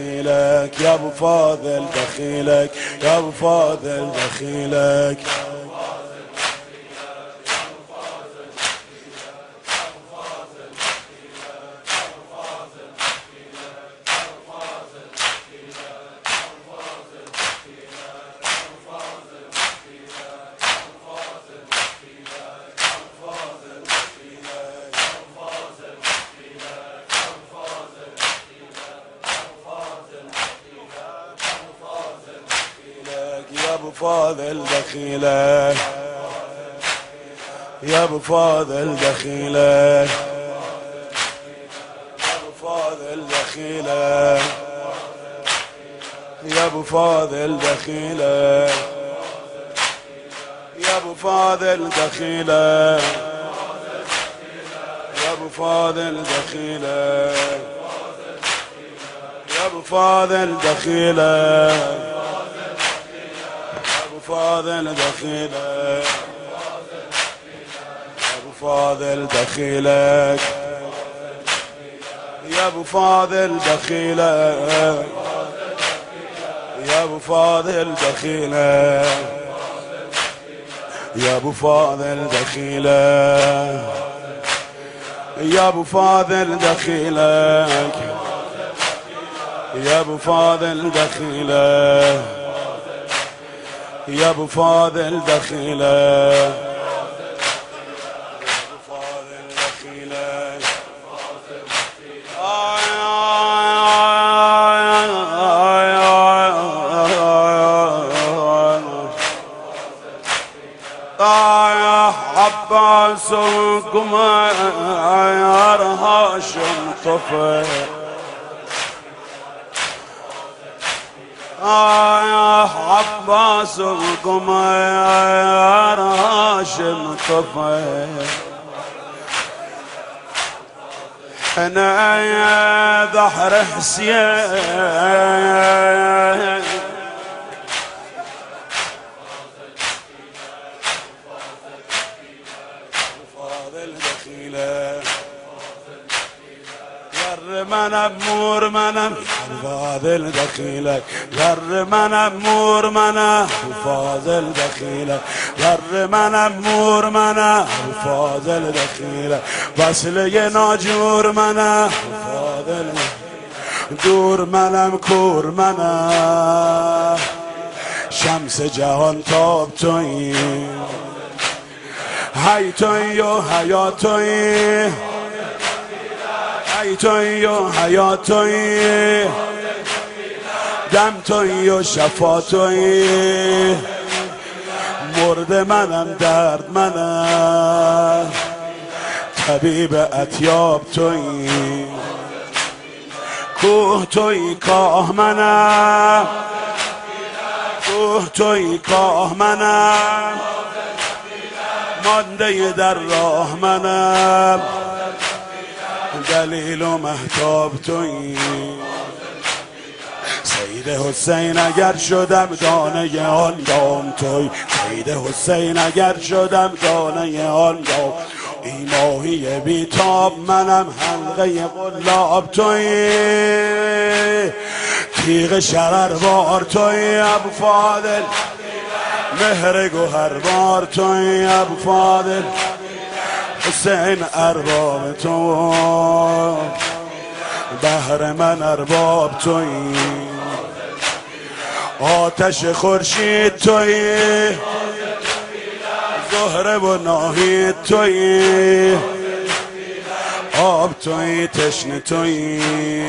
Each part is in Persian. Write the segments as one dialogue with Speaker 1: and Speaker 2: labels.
Speaker 1: دخيلك يا ابو فاضل دخيلك يا ابو فاضل دخيلك يا ابو فاضل دخيلك يا ابو فاضل دخيلك يا ابو فاضل دخيلك يا ابو فاضل دخيلك يا ابو فاضل دخيلك يا ابو فاضل دخيلك يا ابو فاضل دخيلك فاضل دخيلك ابو فاضل دخيلك يا ابو فاضل دخيلك يا ابو فاضل دخيلك يا ابو فاضل دخيلك يا ابو فاضل دخيلك يا ابو فاضل دخيلك يا ابو فاضل دخيلك ابو فاضل دخيلك يا عباس القمر هاشم طفل يا عباس القمر هاشم طفل حنايا ظهر حسين فاضل دخيلك من امور من فاضل دخيلك غر من امور من فاضل دخيلك غر من امور من فاضل دخيلك وصله ناجور من فاضل دور منم کور منم شمس جهان تاب تویی هی تویی و حیات تویی ای تویی و حیات تویی دم تویی و شفا تویی مرد منم درد منم طبیب اطیاب تویی کوه تویی کاه منم کوه تویی کاه منم مانده در راه منم دلیل و مهتاب تویی سید حسین اگر شدم دانه آن دام تویی سید حسین اگر شدم دانه آن دام ای ماهی بیتاب منم حلقه قلاب تویی تیغ شرر بار تویی ابو فاضل مهر گوهر بار تویی ابو فاضل حسین ارباب تو بهر من ارباب تویی آتش خورشید تویی زهره و ناهید تویی آب تویی تشنه تویی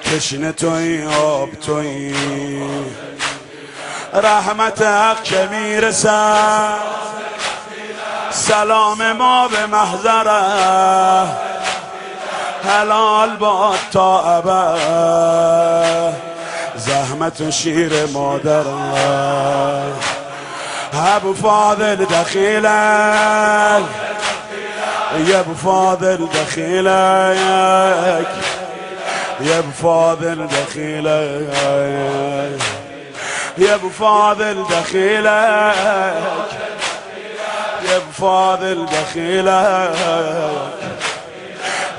Speaker 1: تشنه تویی آب تویی رحمت حق که میرسد سلام ما به محضره حلال باد تا ابد زحمت و شیر مادره ابو فاضل دخیلک یا ابو فاضل دخیلک یا ابو فاضل دخیلک یا ابو فاضل دخیلک يا ابو فاضل دخيلك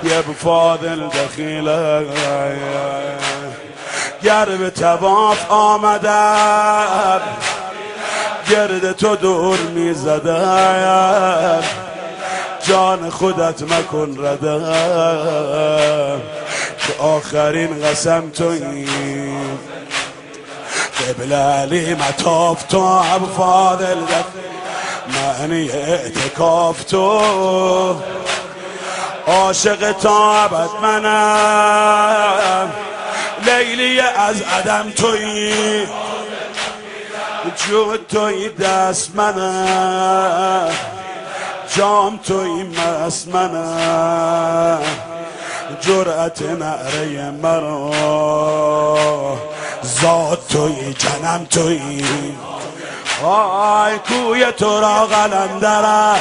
Speaker 1: يا ابو فاضل دخيلك گر به تواف آمدم گرد تو دور میزدم جان خودت مکن ردم که آخرین قسم تویی قبل علی مطاف تو ابو فاضل معنی اعتکاف تو عاشق تا ابد منم لیلی از عدم تویی جود تویی دست منم جام تویی مست منم جرأت نعره مرا ذات تویی جنم تویی آی کوی تو را قلندرم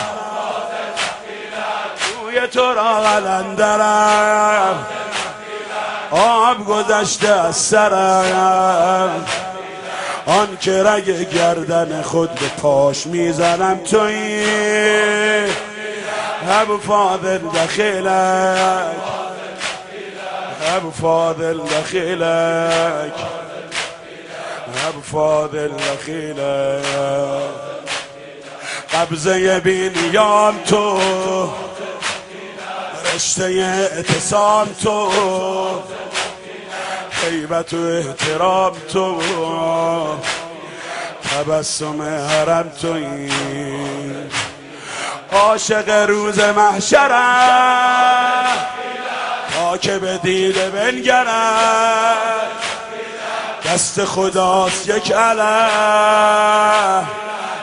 Speaker 1: کوی تو را قلندرم آب گذشته از سرم آن که رگ گردن خود به پاش میزنم تویی ابو فاضل دخیلک ابو فاضل دخیلک ابو فاضل دخیلک قبضه بی نیام تو رشته اعتصام تو هیبت و احترام تو تبسم حرم تویی عاشق روز محشرم تا که به دیده بنگرم دست خداست یک علم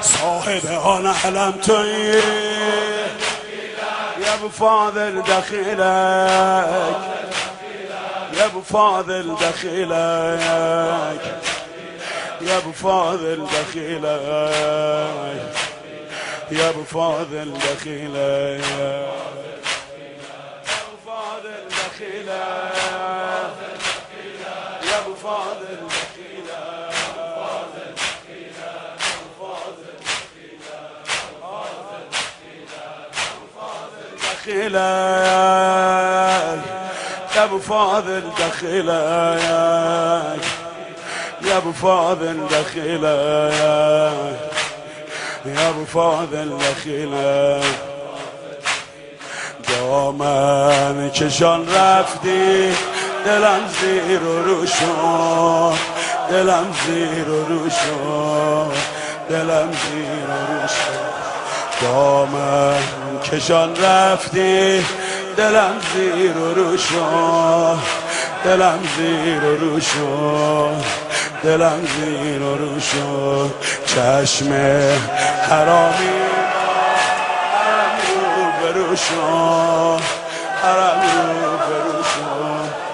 Speaker 1: صاحب آن علم تویی یا ابو فاضل دخیلک یا ابو فاضل دخیلک یا ابو فاضل دخیلک یا ابو فاضل دخیلک ابو فاضل دخیلک یا ابو فاضل دخیلک یا ابو فاضل دخیلک یا ابو فاضل دخیلک یا ابو فاضل دخیلک دامن کشان رفتی دلم زیر و رو شد دلم زیر و رو شد دلم زیر و رو شد دامن کشان رفتی دلم زیر و رو شد دلم زیر و رو شد دلم زیر و رو شد چشم حرامی حرم رو برو شد حرم رو برو شد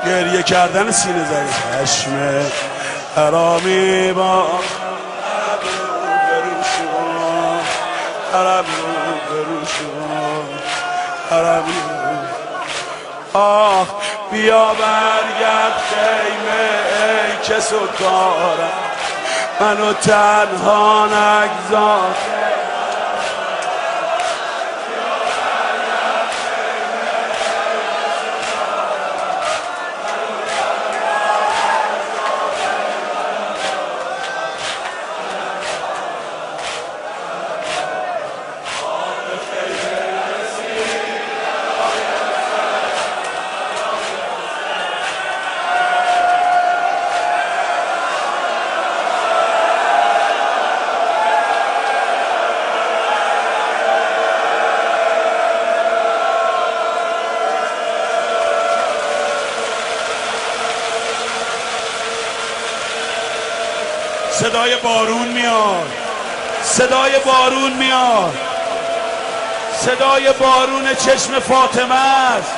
Speaker 1: گریه کردن سینه زده چشم حرامی با حرم رو برو شد حرم رو آه بیا برگرد خیمه ای که سکارم منو تنها نگذار صدای بارون میاد صدای بارون میاد صدای بارون چشم فاطمه است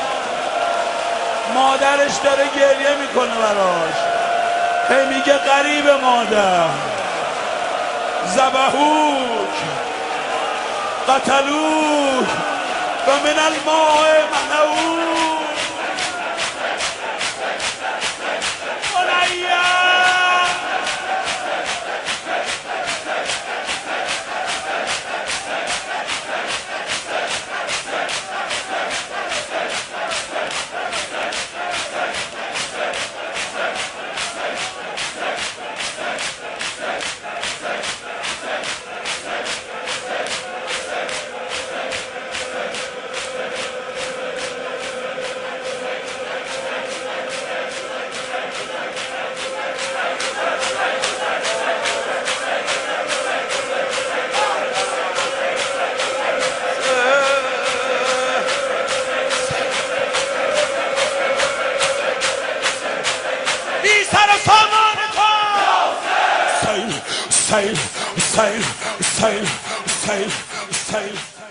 Speaker 1: مادرش داره گریه میکنه براش هی میگه غریب مادر ذبحوک قتلوک و من الماء منعوک حسين حسين حسين حسين حسين